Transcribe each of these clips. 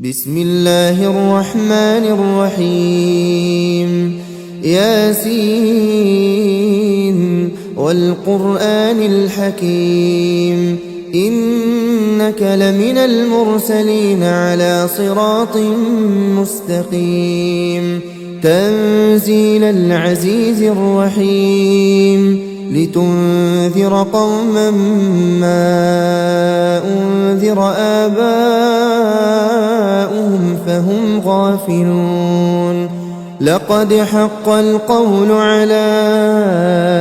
بسم الله الرحمن الرحيم ياسين والقرآن الحكيم إنك لمن المرسلين على صراط مستقيم تنزيل العزيز الرحيم لتنذر قوما ما أنذر آباؤهم فهم غافلون لقد حق القول على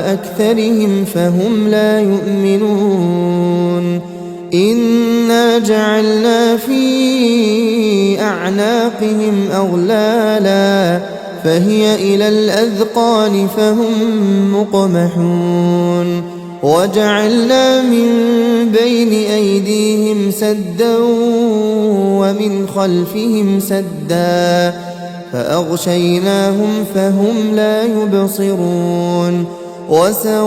أكثرهم فهم لا يؤمنون إنا جعلنا في أعناقهم أغلالا فهي إلى الأذقان فهم مقمحون وجعلنا من بين أيديهم سدا ومن خلفهم سدا فأغشيناهم فهم لا يبصرون وسواء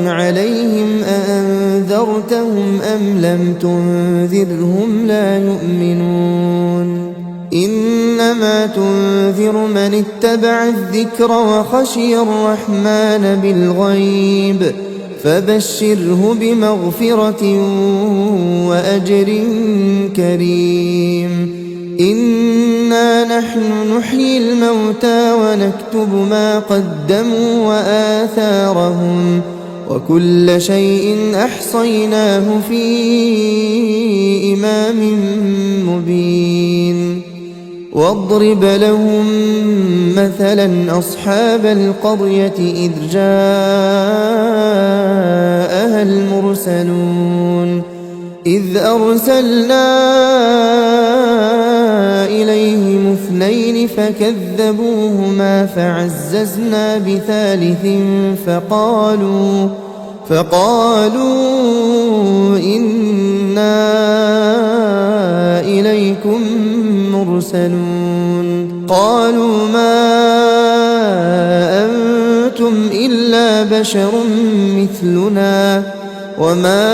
عليهم أأنذرتهم أم لم تنذرهم لا يؤمنون إنما تنذر من اتبع الذكر وخشي الرحمن بالغيب فبشره بمغفرة وأجر كريم إنا نحن نحيي الموتى ونكتب ما قدموا وآثارهم وكل شيء أحصيناه في إمام مبين واضرب لهم مثلا أصحاب القرية إذ جاءها المرسلون إذ أرسلنا إليهم اثنين فكذبوهما فعززنا بثالث فقالوا إنا إليكم مرسلون قالوا ما أنتم إلا بشر مثلنا وما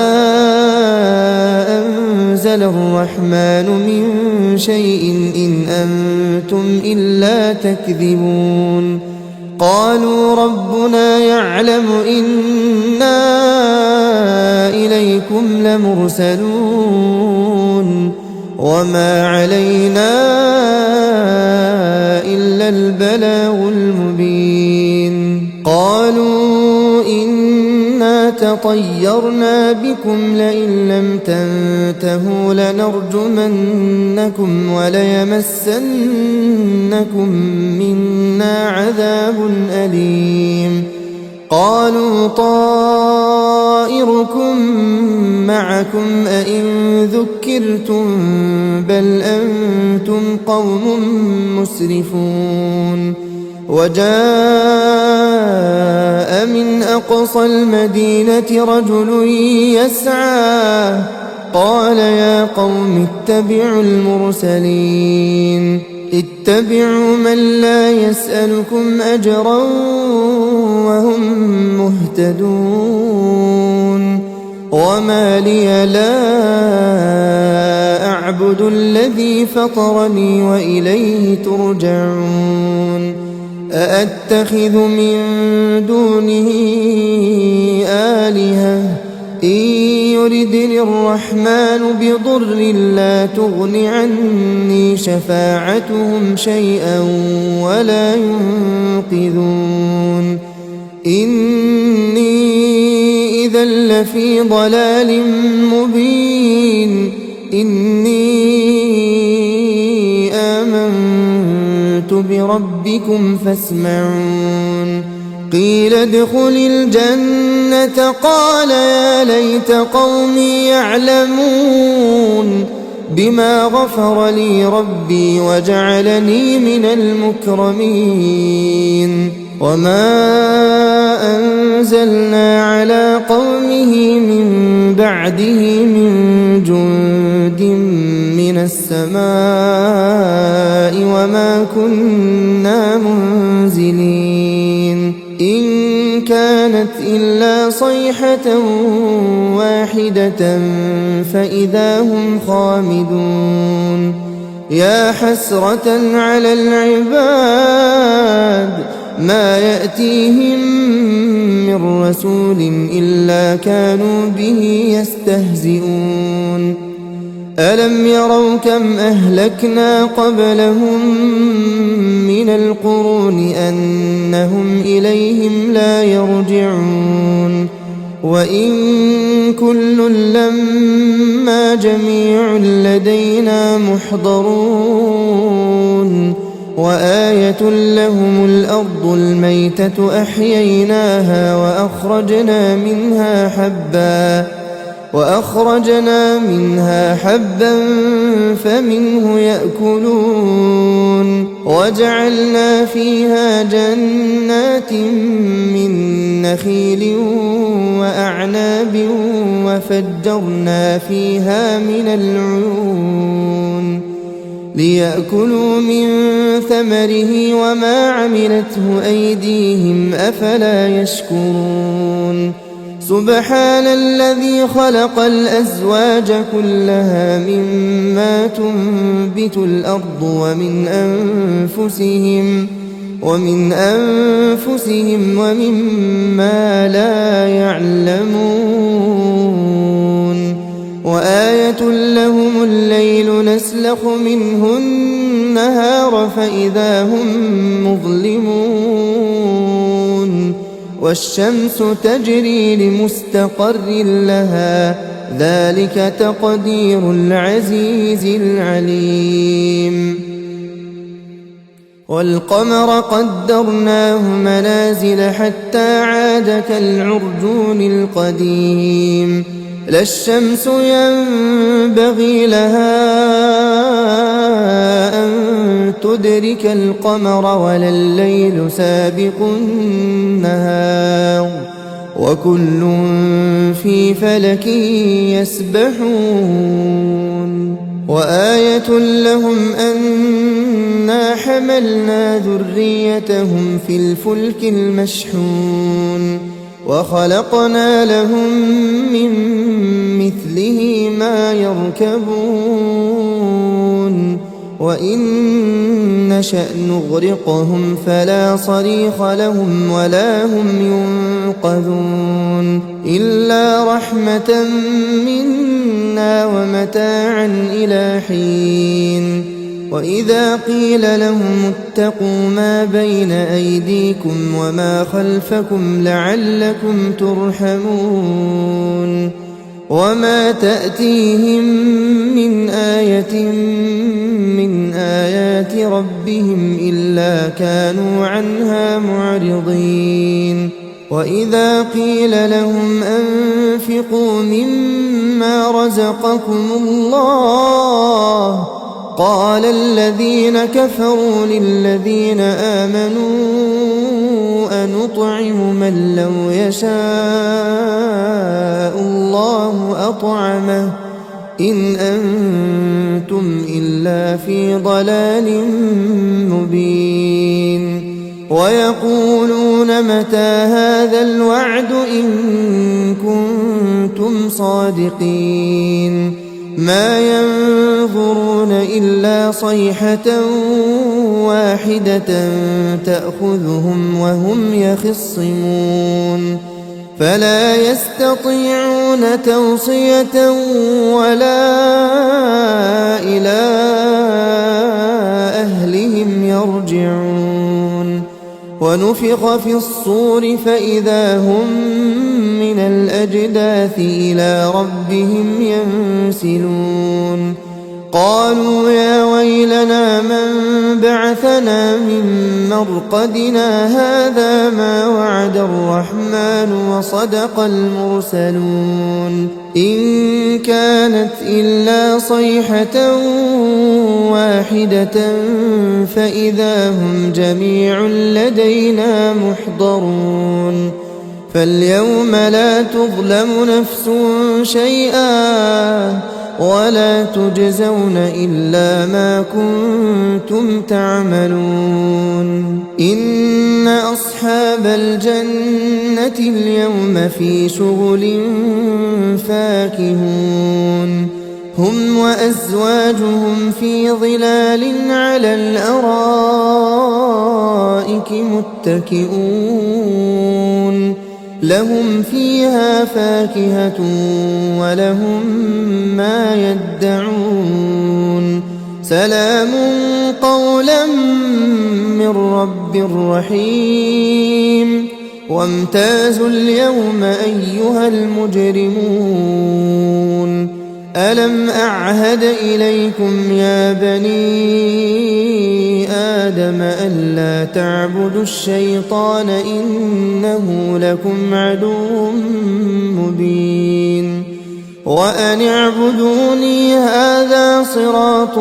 أنزل الرحمن من شيء إن أنتم إلا تكذبون قالوا ربنا يعلم إنا إليكم لمرسلون وما علينا إلا البلاغ المبين قالوا إنا تطيرنا بكم لئن لم تنتهوا لنرجمنكم وليمسنكم منا عذاب أليم قالوا طائركم معكم أئن ذكرتم بل أنتم قوم مسرفون وجاء من أقصى المدينة رجل يسعى قال يا قوم اتبعوا المرسلين اتبعوا من لا يسألكم أجرا وهم مهتدون وما لي لا أعبد الذي فطرني وإليه ترجعون أأتخذ من دونه آلهة إن يردني الرحمن بضر لا تغن عني شفاعتهم شيئا ولا ينقذون إني إذا لفي ضلال مبين إني آمنت بربكم فاسمعون قيل ادخل الجنة قال يا ليت قومي يعلمون بما غفر لي ربي وجعلني من المكرمين وما أنزلنا على قومه من بعده من جند من السماء وما كنا منزلين إن كانت إلا صيحة واحدة فإذا هم خامدون يا حسرة على العباد ما يأتيهم من رسول إلا كانوا به يستهزئون ألم يروا كم أهلكنا قبلهم من القرون أنهم إليهم لا يرجعون وإن كل لما جميع لدينا محضرون وآية لهم الأرض الميتة أحييناها وأخرجنا منها حبا فمنه يأكلون وجعلنا فيها جنات من نخيل وأعناب وفجرنا فيها من العيون ليأكلوا من ثمره وما عملته أيديهم أفلا يشكرون سبحان الذي خلق الأزواج كلها مما تنبت الأرض ومن أنفسهم ومما لا يعلمون وآية لهم الليل نسلخ منه النهار فإذا هم مظلمون والشمس تجري لمستقر لها ذلك تقدير العزيز العليم والقمر قدرناه منازل حتى عاد كالعرجون القديم لا الشمس ينبغي لها أن تدرك القمر ولا الليل سابق النهار وكل في فلك يسبحون وآية لهم أنا حملنا ذريتهم في الفلك المشحون وخلقنا لهم من مثله ما يركبون وإن نشأ نغرقهم فلا صريخ لهم ولا هم ينقذون إلا رحمة منا ومتاعا إلى حين وإذا قيل لهم اتقوا ما بين أيديكم وما خلفكم لعلكم ترحمون وما تأتيهم من آية من آيات ربهم إلا كانوا عنها معرضين وإذا قيل لهم أنفقوا مما رزقكم الله قال الذين كفروا للذين آمنوا أنطعم من لو يشاء الله أطعمه إن أنتم إلا في ضلال مبين ويقولون متى هذا الوعد إن كنتم صادقين ما ينظرون إلا صيحة واحدة تأخذهم وهم يخصمون فلا يستطيعون توصية ولا إلى أهلهم يرجعون ونفخ في الصور فإذا هم من الأجداث إلى ربهم ينسلون قالوا يا ويلنا من بعثنا من مرقدنا هذا ما وعد الرحمن وصدق المرسلون إن كانت إلا صيحة واحدة فإذا هم جميع لدينا محضرون فاليوم لا تظلم نفس شيئا ولا تجزون إلا ما كنتم تعملون إن أصحاب الجنة اليوم في شغل فاكهون هم وأزواجهم في ظلال على الأرائك متكئون لهم فيها فاكهة ولهم ما يدعون سلام قولا من رب رحيم وامتازوا اليوم أيها المجرمون ألم أعهد إليكم يا بني آدم ألا تعبدوا الشيطان إنه لكم عدو مبين وأن اعبدوني هذا صراط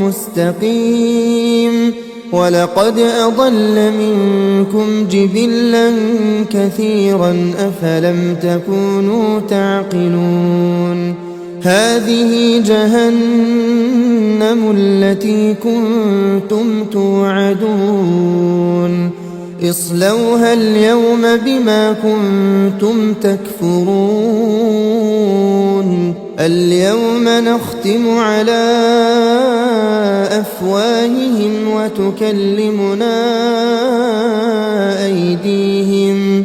مستقيم ولقد أضل منكم جبلا كثيرا أفلم تكونوا تعقلون هذه جهنم التي كنتم توعدون اصلوها اليوم بما كنتم تكفرون اليوم نختم على أفواههم وتكلمنا أيديهم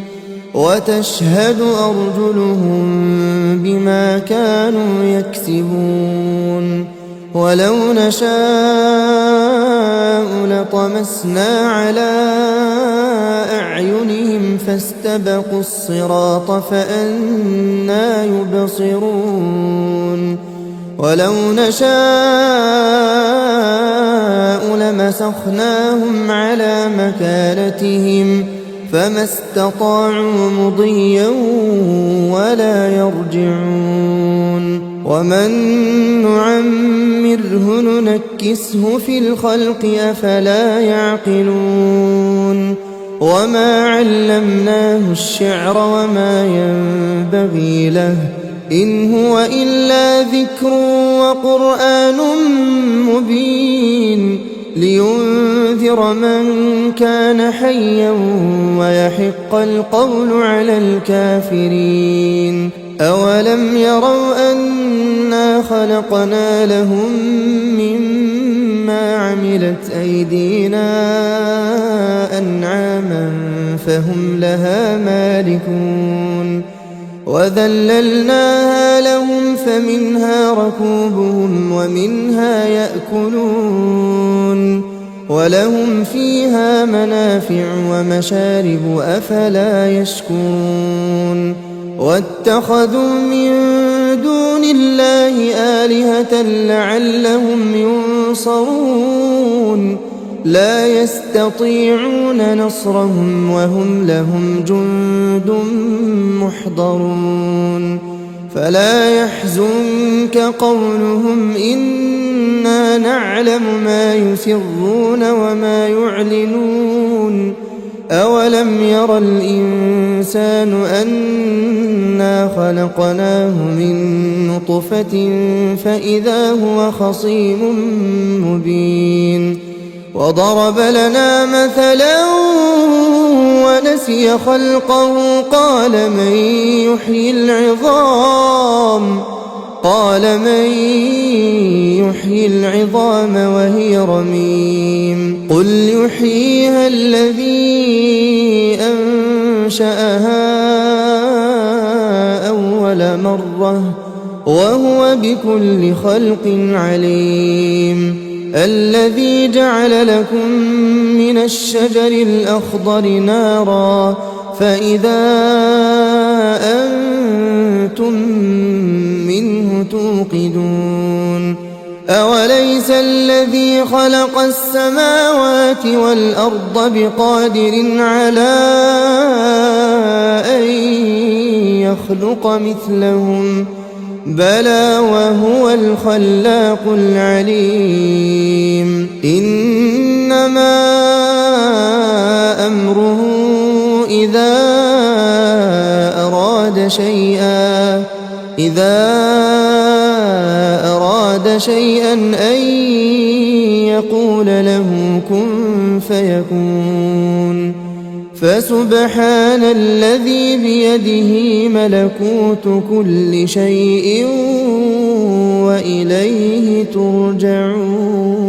وتشهد أرجلهم بما كانوا يكسبون ولو نشاء لطمسنا على أعينهم فاستبقوا الصراط فأنى يبصرون ولو نشاء لمسخناهم على مكانتهم فما استطاعوا مضيا ولا يرجعون ومن نعمره ننكسه في الخلق أفلا يعقلون وما علمناه الشعر وما ينبغي له إن هو إلا ذكر وقرآن مبين لينذر من كان حيا ويحق القول على الكافرين أولم يروا أنا خلقنا لهم مما عملت أيدينا أنعاما فهم لها مالكون وذللناها لهم فمنها ركوبهم ومنها يأكلون ولهم فيها منافع ومشارب أفلا يشكرون واتخذوا من دون الله آلهة لعلهم ينصرون لا يستطيعون نصرهم وهم لهم جند محضرون فلا يحزنك قولهم إنا نعلم ما يسرون وما يعلنون أولم ير الإنسان أنا خلقناه من نطفة فإذا هو خصيم مبين وضرب لنا مثلا ونسي خلقه قال من يحيي العظام وهي رميم قل يحييها الذي أنشأها أول مرة وهو بكل خلق عليم الذي جعل لكم من الشجر الأخضر نارا فإذا أنتم منه توقدون أوليس الذي خلق السماوات والأرض بقادر على أن يخلق مثلهم بلى وهو الخلاق العليم إنما أمره إذا أراد أراد شيئا أن يقول له كن فيكون. فسبحان الذي بيده ملكوت كل شيء وإليه ترجعون.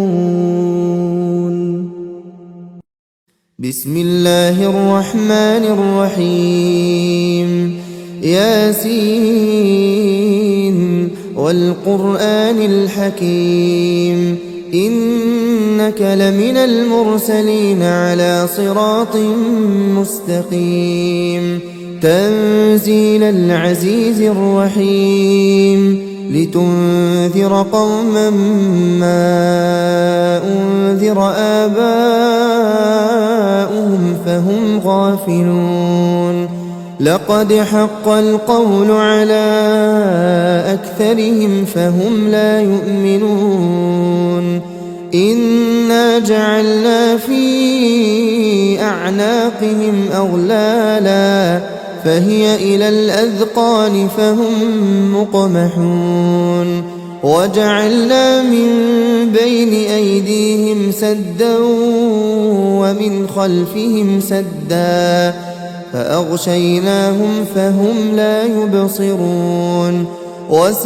بسم الله الرحمن الرحيم. ياسين والقرآن الحكيم إنك لمن المرسلين على صراط مستقيم. تنزيل العزيز الرحيم لتنذر قوما ما أنذر آباؤهم فهم غافلون. لقد حق القول على أكثرهم فهم لا يؤمنون. إنا جعلنا في أعناقهم أغلالا فهي إلى الأذقان فهم مقمحون. وجعلنا من بين أيديهم سدا ومن خلفهم سدا فأغشيناهم فهم لا يبصرون. وسواء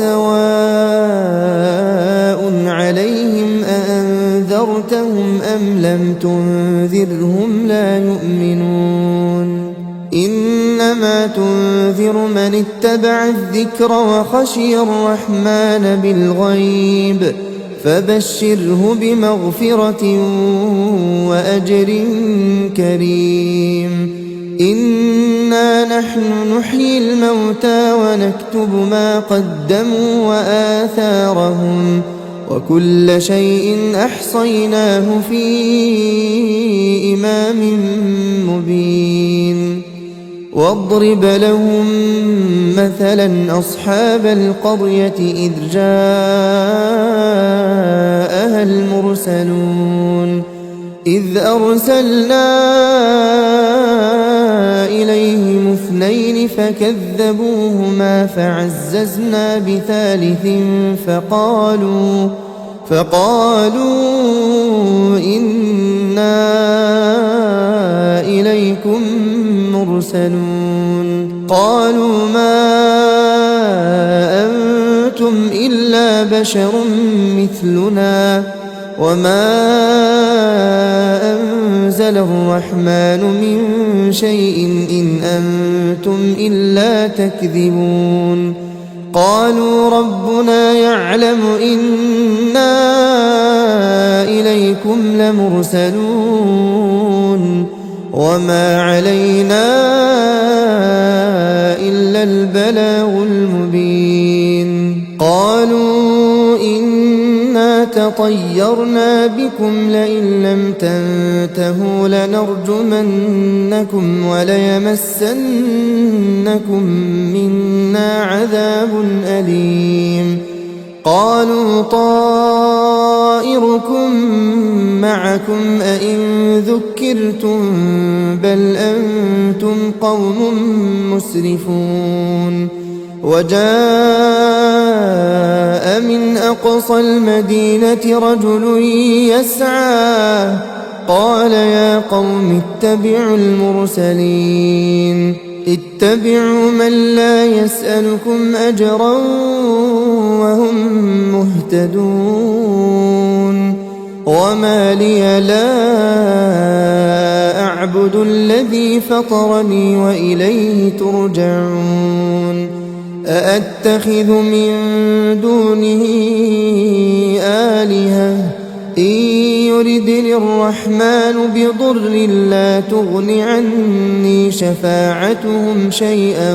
عليهم أأنذرتهم أم لم تنذرهم لا يؤمنون. إنما تنذر من اتبع الذكر وخشي الرحمن بالغيب فبشره بمغفرة وأجر كريم. إنا نحن نحيي الموتى ونكتب ما قدموا وآثارهم وكل شيء أحصيناه في إمام مبين. واضرب لهم مثلا أصحاب القرية إذ جاءها المرسلون إذ أرسلنا إليهم اثنين فكذبوهما فعززنا بثالث فقالوا إنا إليكم مرسلون. قالوا ما أنتم إلا بشر مثلنا وما أنزل الرحمن من شيء إن أنتم إلا تكذبون. قالوا ربنا يعلم إنا إليكم لمرسلون وما علينا إلا البلاغ المبين. قالوا إنا تطيرنا بكم لئن لم تنتهوا لنرجمنكم وليمسنكم منا عذاب أليم. قالوا طائركم معكم أئن ذكرتم بل أنتم قوم مسرفون. وجاء من أقصى المدينة رجل يسعى قال يا قوم اتبعوا المرسلين اتبعوا من لا يسألكم أجرا وهم مهتدون. وما لي لا أعبد الذي فطرني وإليه ترجعون. أأتخذ من دونه آلهة إن يردني الرحمن بضر لا تغن عني شفاعتهم شيئا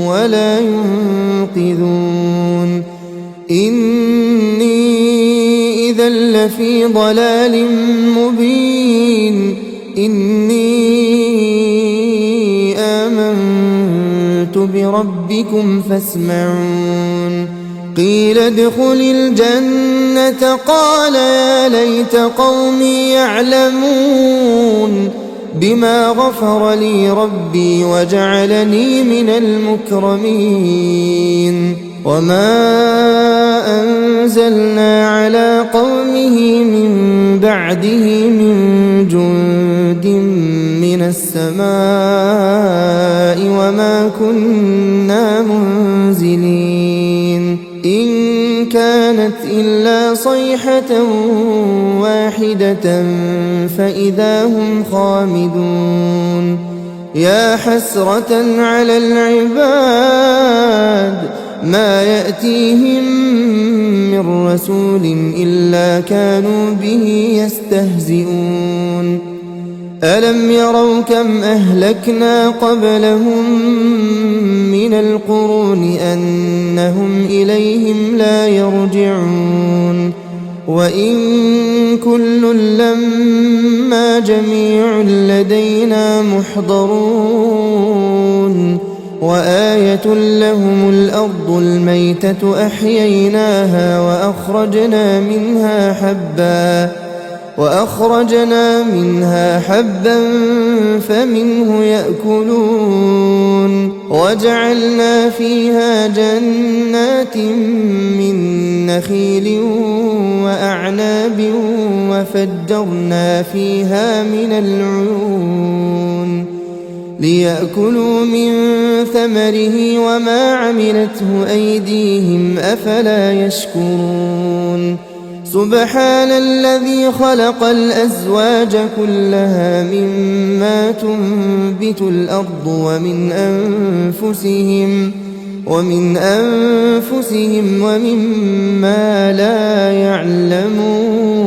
ولا ينقذون. إني إذا لفي ضلال مبين. إني آمنت بربكم فاسمعون. قيل ادخل الجنة قال يا ليت قومي يعلمون بما غفر لي ربي وجعلني من المكرمين. وما أنزلنا على قومه من بعده من جند من السماء وما كنا منزلين إن كانت إلا صيحة واحدة فإذا هم خامدون يا حسرة على العباد ما يأتيهم من رسول إلا كانوا به يستهزئون ألم يروا كم أهلكنا قبلهم من القرون أنهم إليهم لا يرجعون وإن كل لما جميع لدينا محضرون وآية لهم الأرض الميتة أحييناها وأخرجنا منها حبا فمنه يأكلون وجعلنا فيها جنات من نخيل وأعناب وفجرنا فيها من العيون ليأكلوا من ثمره وما عملته أيديهم أفلا يشكرون سبحان الذي خلق الأزواج كلها مما تنبت الأرض ومن أنفسهم ومما لا يعلمون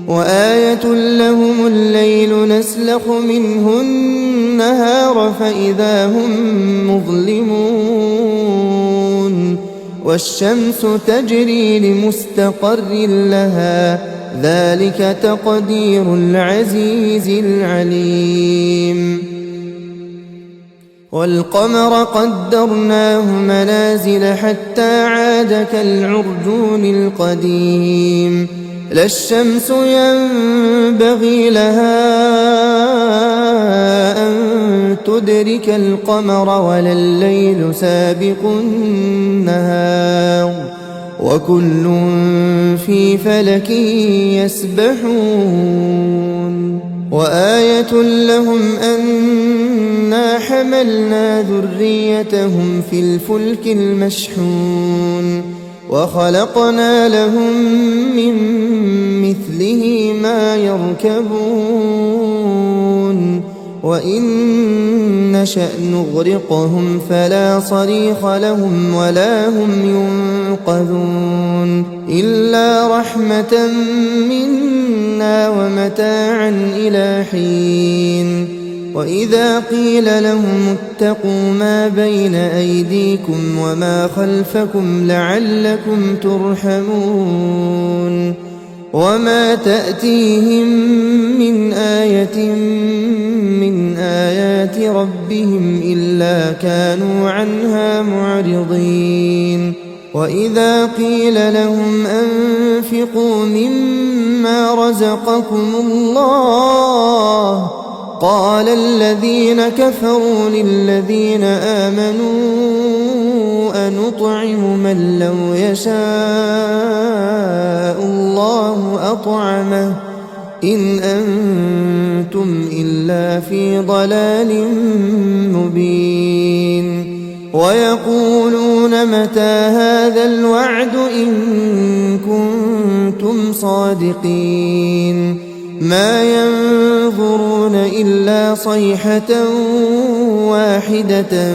وآية لهم الليل نسلخ منه النهار فإذا هم مظلمون والشمس تجري لمستقر لها ذلك تقدير العزيز العليم والقمر قدرناه منازل حتى عاد كالعرجون القديم لا الشمس ينبغي لها أن تدرك القمر ولا الليل سابق النهار وكل في فلك يسبحون وآية لهم أنا حملنا ذريتهم في الفلك المشحون وخلقنا لهم من مثله ما يركبون وإن نشأ نغرقهم فلا صريخ لهم ولا هم ينقذون إلا رحمة منا ومتاعا إلى حين وإذا قيل لهم اتقوا ما بين أيديكم وما خلفكم لعلكم ترحمون وما تأتيهم من آية من آيات ربهم إلا كانوا عنها معرضين وإذا قيل لهم أنفقوا مما رزقكم الله قال الذين كفروا للذين آمنوا أنطعم من لو يشاء الله أطعمه إن أنتم إلا في ضلال مبين ويقولون متى هذا الوعد إن كنتم صادقين ما ينظرون إلا صيحة واحدة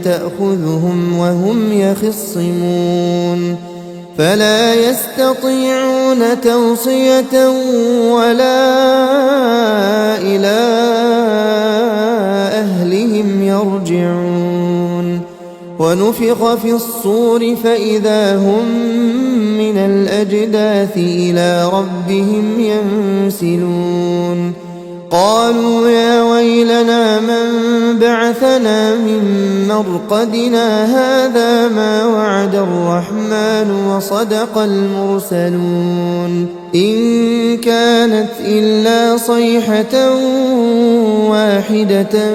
تأخذهم وهم يخصمون فلا يستطيعون توصية ولا إلى أهلهم يرجعون ونفخ في الصور فإذا هم من الأجداث إلى ربهم ينسلون قالوا يا ويلنا من بعثنا من مرقدنا هذا ما وعد الرحمن وصدق المرسلون إن كانت إلا صيحة واحدة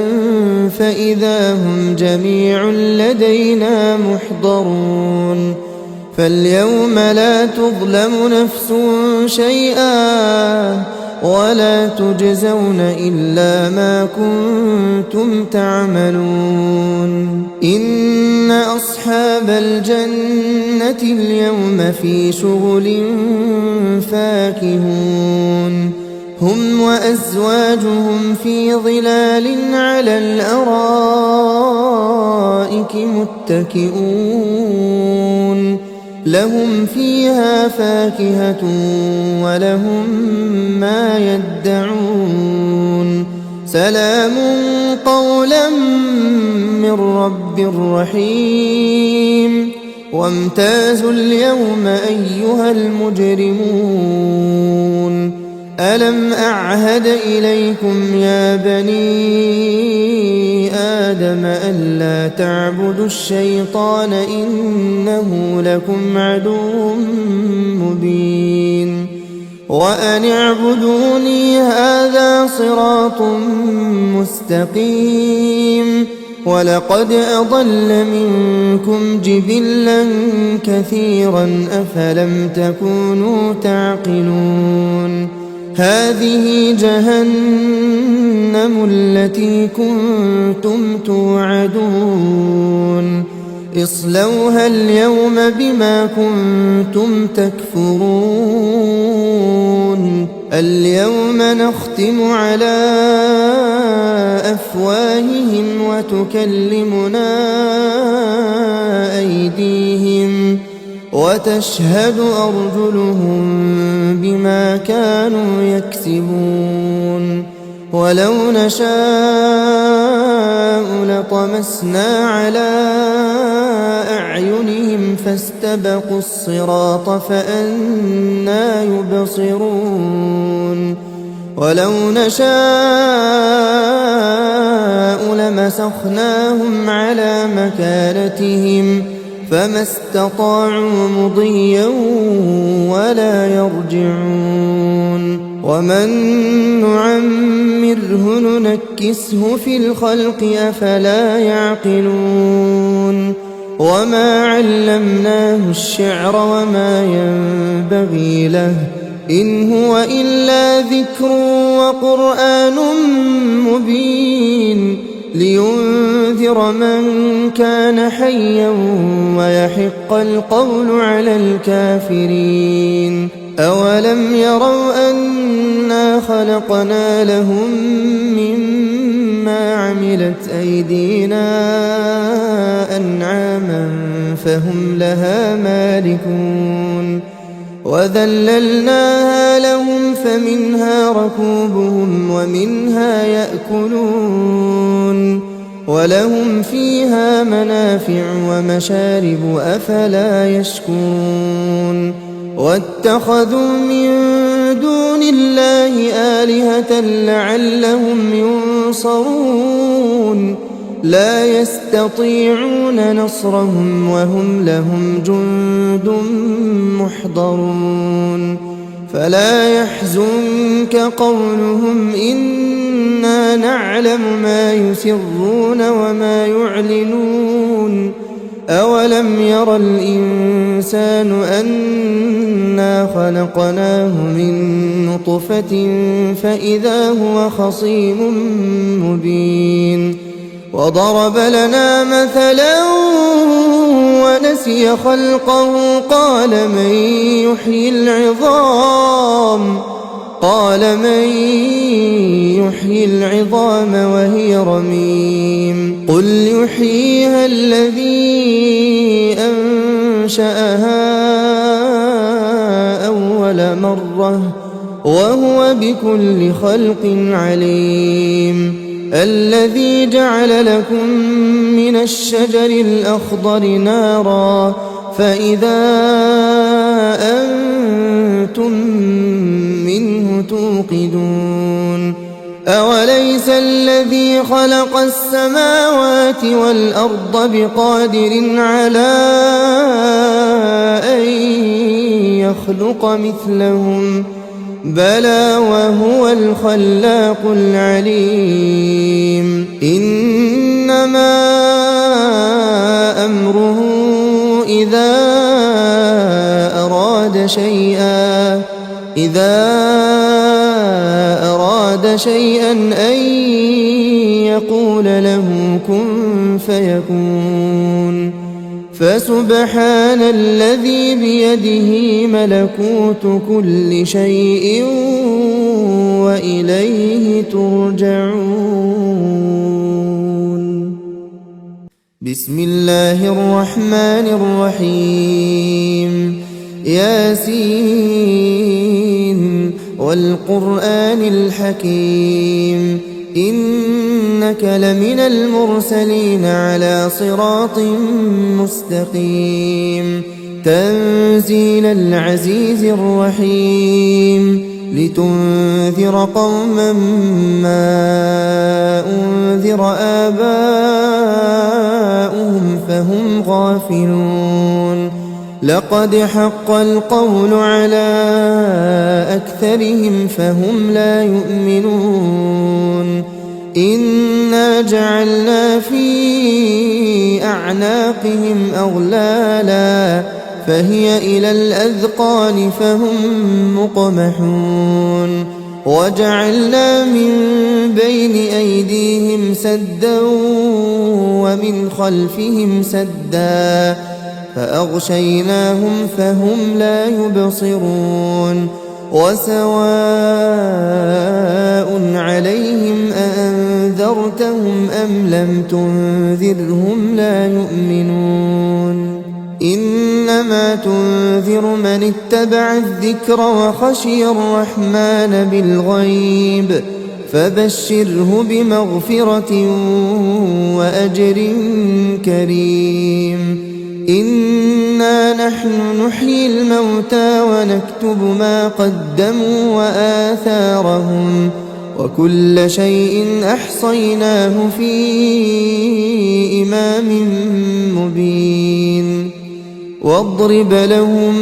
فإذا هم جميع لدينا محضرون فاليوم لا تظلم نفس شيئا ولا تجزون إلا ما كنتم تعملون إن أصحاب الجنة اليوم في شغل فاكهون هم وأزواجهم في ظلال على الأرائك متكئون لهم فيها فاكهة ولهم ما يدعون سلام قولا من رب رحيم وامتازوا اليوم أيها المجرمون ألم أعهد إليكم يا بني آدم ألا تعبدوا الشيطان إنه لكم عدو مبين وأن اعبدوني هذا صراط مستقيم ولقد أضل منكم جبلا كثيرا أفلم تكونوا تعقلون هذه جهنم التي كنتم توعدون اصلوها اليوم بما كنتم تكفرون اليوم نختم على أفواههم وتكلمنا أيديهم وتشهد أرجلهم بما كانوا يكسبون ولو نشاء لطمسنا على أعينهم فاستبقوا الصراط فأنى يبصرون ولو نشاء لمسخناهم على مكانتهم فما استطاعوا مضيا ولا يرجعون ومن نعمره ننكسه في الخلق أفلا يعقلون وما علمناه الشعر وما ينبغي له إن هو إلا ذكر وقرآن مبين لينذر من كان حيا ويحق القول على الكافرين أولم يروا أنا خلقنا لهم مما عملت أيدينا أنعاما فهم لها مالكون وذللناها لهم فمنها ركوبهم ومنها يأكلون ولهم فيها منافع ومشارب أفلا يشكرون واتخذوا من دون الله آلهة لعلهم ينصرون لا يستطيعون نصرهم وهم لهم جند محضرون فلا يحزنك قولهم إنا نعلم ما يسرون وما يعلنون أولم ير الإنسان أنا خلقناه من نطفة فإذا هو خصيم مبين وضرب لنا مثلا ونسي خلقه قال من يحيي العظام وهي رميم قل يحييها الذي أنشأها أول مرة وهو بكل خلق عليم الذي جعل لكم من الشجر الأخضر نارا فإذا أنتم منه توقدون أوليس الذي خلق السماوات والأرض بقادر على أن يخلق مثلهم بلى وهو الخلاق العليم إنما أمره إذا أراد شيئا أن يقول له كن فيكون. فسبحان الذي بيده ملكوت كل شيء وإليه ترجعون. بسم الله الرحمن الرحيم. ياسين والقرآن الحكيم إنك لمن المرسلين على صراط مستقيم. تنزيل العزيز الرحيم لتنذر قوما ما أنذر آباؤهم فهم غافلون. لقد حق القول على أكثرهم فهم لا يؤمنون. إنا جعلنا في أعناقهم أغلالا فهي إلى الأذقان فهم مقمحون. وجعلنا من بين أيديهم سدا ومن خلفهم سدا فأغشيناهم فهم لا يبصرون. وسواء عليهم أأنذرتهم أم لم تنذرهم لا يؤمنون. إنما تنذر من اتبع الذكر وخشي الرحمن بالغيب فبشره بمغفرة وأجر كريم. إنا نحن نحيي الموتى ونكتب ما قدموا وآثارهم وكل شيء أحصيناه في إمام مبين. واضرب لهم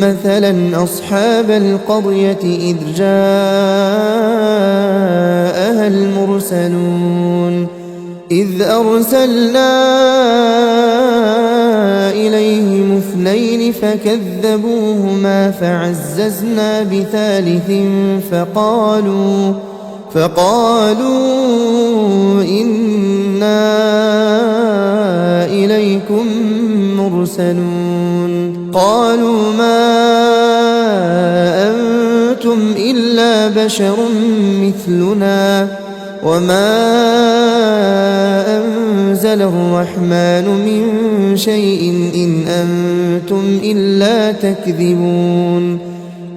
مثلا أصحاب القرية إذ جاءها المرسلون إذ أرسلنا إليهم اثنين فكذبوهما فعززنا بثالث فقالوا إنا إليكم مرسلون. قالوا ما أنتم إلا بشر مثلنا وما أنزل الرحمن من شيء إن أنتم إلا تكذبون.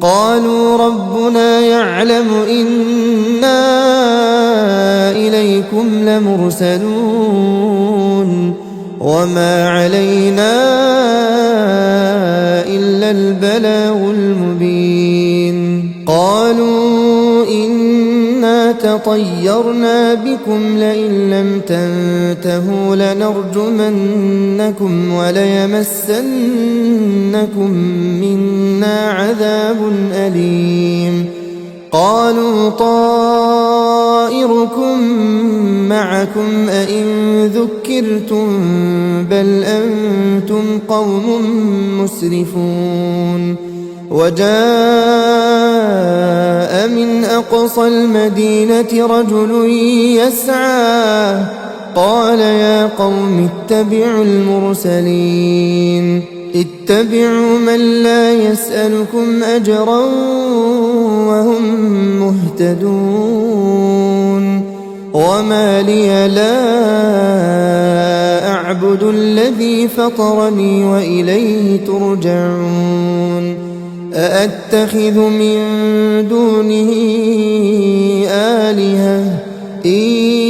قالوا ربنا يعلم إنا إليكم لمرسلون وما علينا إلا البلاغ المبين. قالوا إنا تطيرنا بكم لئن لم تنتهوا لنرجمنكم وليمسنكم منا عذاب أليم. قالوا طائركم معكم أئن ذكرتم بل أنتم قوم مسرفون. وجاء من أقصى المدينة رجل يسعى قال يا قوم اتبعوا المرسلين اتبعوا من لا يسألكم أجرا وهم مهتدون. وما لي لا أعبد الذي فطرني وإليه ترجعون. أأتخذ من دونه آلهة إن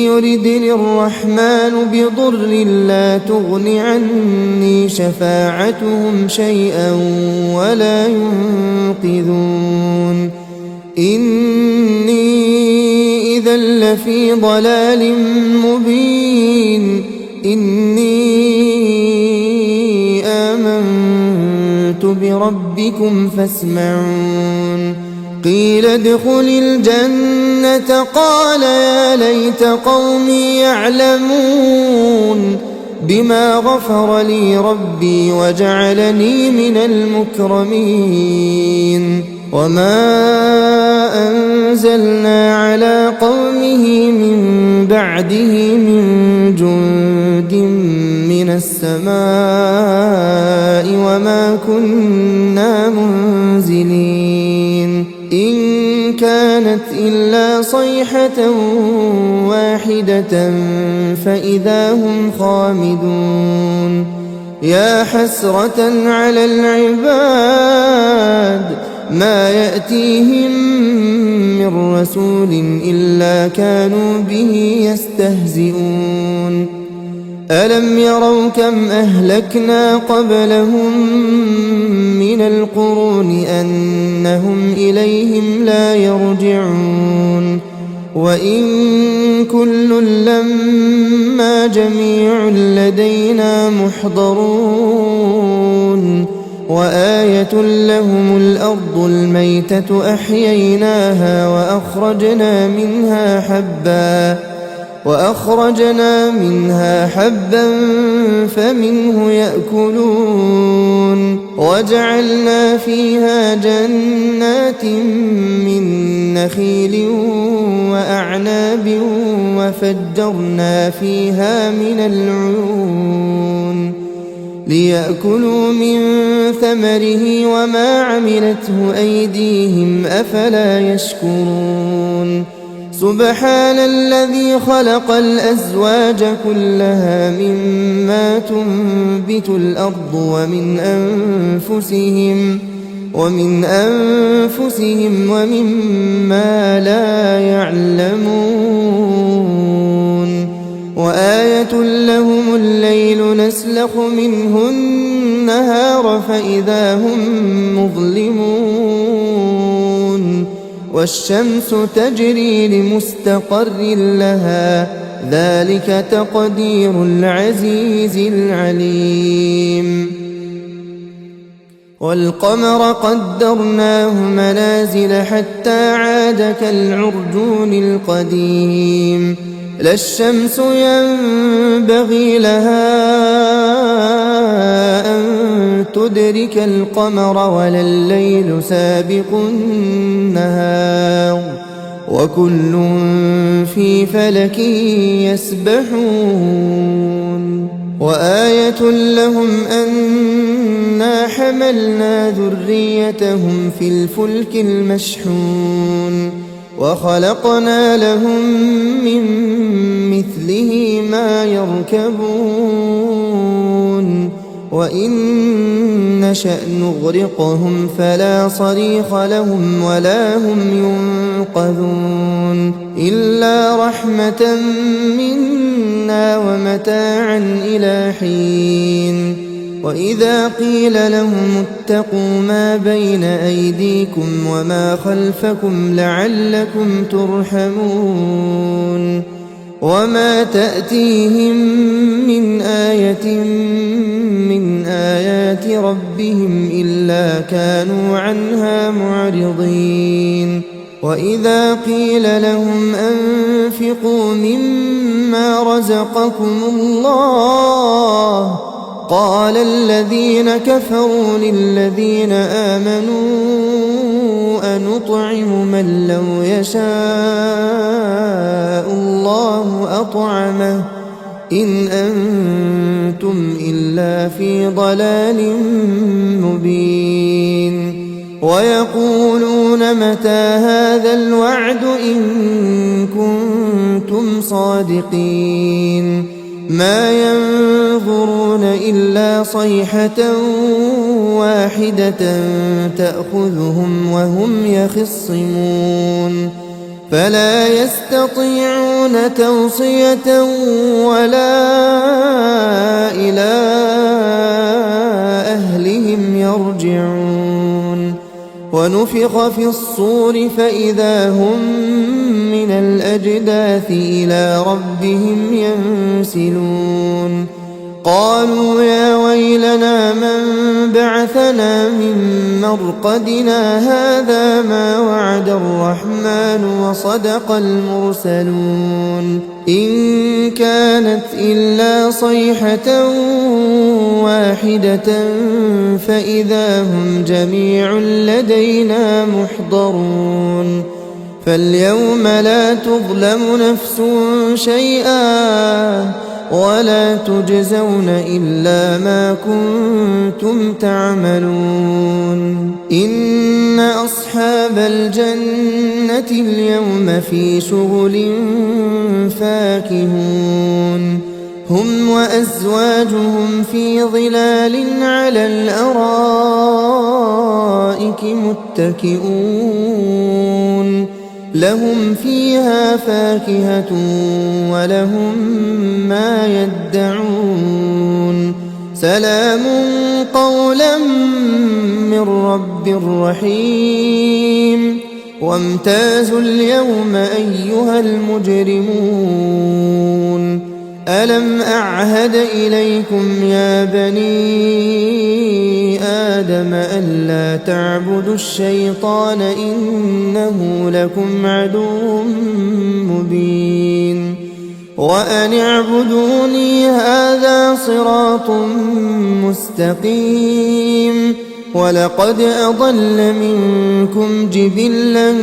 يردني الرحمن بضر لا تغن عني شفاعتهم شيئا ولا ينقذون. إني إذا لفي ضلال مبين. إني آمنت بربكم فاسمعون. قيل ادخل الجنة قال يا ليت قومي يعلمون. بما غفر لي ربي وجعلني من المكرمين وما أنزلنا على قومه من بعده من جند من السماء وما كنا منزلين إن كانت إلا صيحة واحدة فإذا هم خامدون يا حسرة على العباد ما يأتيهم من رسول إلا كانوا به يستهزئون ألم يروا كم أهلكنا قبلهم من القرون أنهم إليهم لا يرجعون وإن كل لما جميع لدينا محضرون وآية لهم الأرض الميتة أحييناها وأخرجنا منها حبا فمنه يأكلون وجعلنا فيها جنات من نخيل وأعناب وفجرنا فيها من العيون ليأكلوا من ثمره وما عملته أيديهم أفلا يشكرون سبحان الذي خلق الأزواج كلها مما تنبت الأرض ومن أنفسهم ومما لا يعلمون وآية لهم الليل نسلخ منه النهار فإذا هم مظلمون والشمس تجري لمستقر لها ذلك تقدير العزيز العليم والقمر قدرناه منازل حتى عاد كالعرجون القديم لا الشمس ينبغي لها أن تدرك القمر ولا الليل سابق النهار وكل في فلك يسبحون وآية لهم أنا حملنا ذريتهم في الفلك المشحون وخلقنا لهم من مثله ما يركبون وإن نشأ نغرقهم فلا صريخ لهم ولا هم ينقذون إلا رحمة منا ومتاعا إلى حين وإذا قيل لهم اتقوا ما بين أيديكم وما خلفكم لعلكم ترحمون وما تأتيهم من آية من آيات ربهم إلا كانوا عنها معرضين وإذا قيل لهم أنفقوا مما رزقكم الله قال الذين كفروا للذين آمنوا أنطعم من لو يشاء الله أطعمه إن أنتم إلا في ضلال مبين ويقولون متى هذا الوعد إن كنتم صادقين ما ينظرون إلا صيحة واحدة تأخذهم وهم يخصمون فلا يستطيعون توصية ولا إلى أهلهم يرجعون ونفخ في الصور فإذا هم من الأجداث إلى ربهم ينسلون قالوا يا ويلنا من بعثنا من مرقدنا هذا ما وعد الرحمن وصدق المرسلون إن كانت إلا صيحة واحدة فإذا هم جميع لدينا محضرون فاليوم لا تظلم نفس شيئا ولا تجزون إلا ما كنتم تعملون إن أصحاب الجنة اليوم في شغل فاكهون هم وأزواجهم في ظلال على الأرائك متكئون لهم فيها فاكهة ولهم ما يدعون سلام قولا من رب رحيم وامتازوا اليوم أيها المجرمون ألم أعهد إليكم يا بني آدم ألا تعبدوا الشيطان إنه لكم عدو مبين وأن اعبدوني هذا صراط مستقيم ولقد أضل منكم جبلا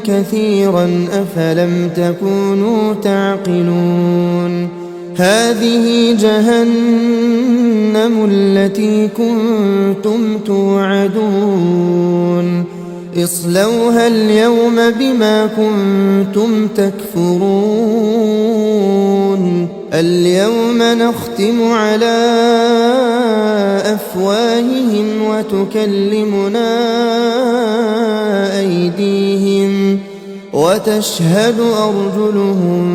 كثيرا أفلم تكونوا تعقلون هذه جهنم التي كنتم توعدون اصلوها اليوم بما كنتم تكفرون اليوم نختم على أفواههم وتكلمنا أيديهم وتشهد أرجلهم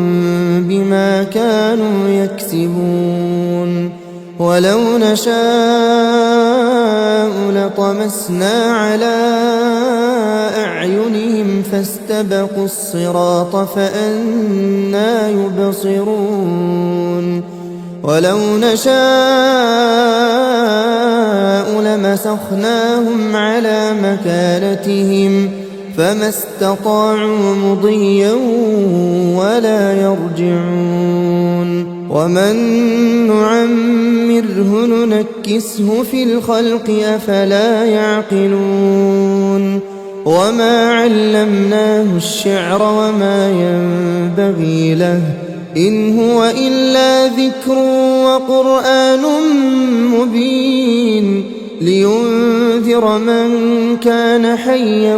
بما كانوا يكسبون ولو نشاء لطمسنا على أعينهم فاستبقوا الصراط فأنى يبصرون ولو نشاء لمسخناهم على مكانتهم فما استطاعوا مضيا ولا يرجعون ومن نعمره ننكسه في الخلق أفلا يعقلون وما علمناه الشعر وما ينبغي له إن هو إلا ذكر وقرآن مبين لينذر من كان حيا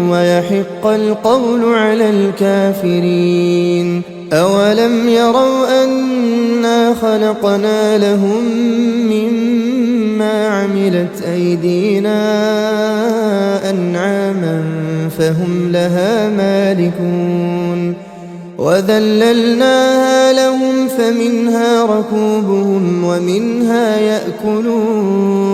ويحق القول على الكافرين أولم يروا أنا خلقنا لهم مما عملت أيدينا أنعاما فهم لها مالكون وذللناها لهم فمنها ركوبهم ومنها يأكلون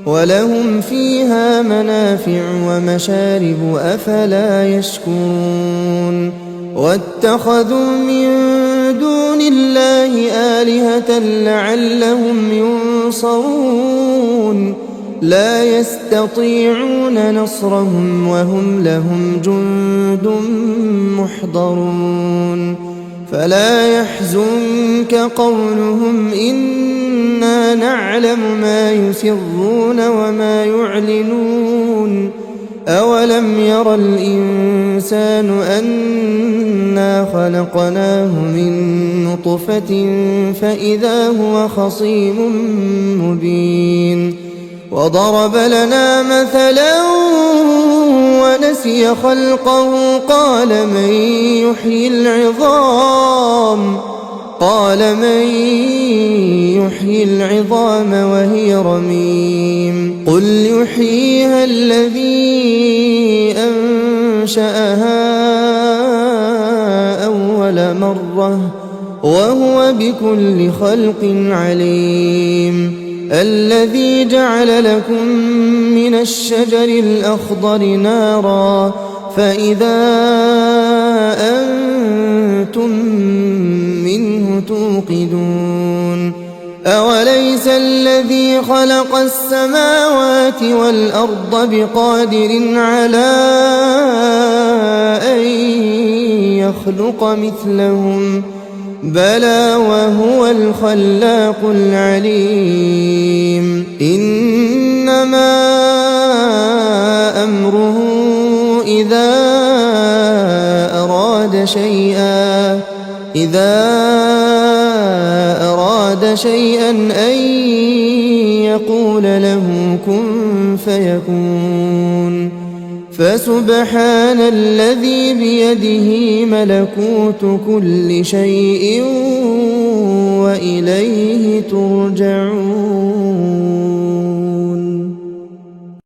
ولهم فيها منافع ومشارب أفلا يشكرون واتخذوا من دون الله آلهة لعلهم ينصرون لا يستطيعون نصرهم وهم لهم جند محضرون فلا يحزنك قولهم إنا نعلم ما يسرون وما يعلنون أولم ير الإنسان أنا خلقناه من نطفة فإذا هو خصيم مبين وضرب لنا مثلا ونسي خلقه قال من يحيي العظام وهي رميم قل يحييها الذي أنشأها أول مرة وهو بكل خلق عليم الذي جعل لكم من الشجر الأخضر نارا فإذا أنتم منه توقدون أليس الذي خلق السماوات والأرض بقادر على أن يخلق مثلهم بلى وهو الخلاق العليم إنما أمره إذا أراد شيئا أن يقول له كن فيكون فسبحان الذي بيده ملكوت كل شيء وإليه ترجعون.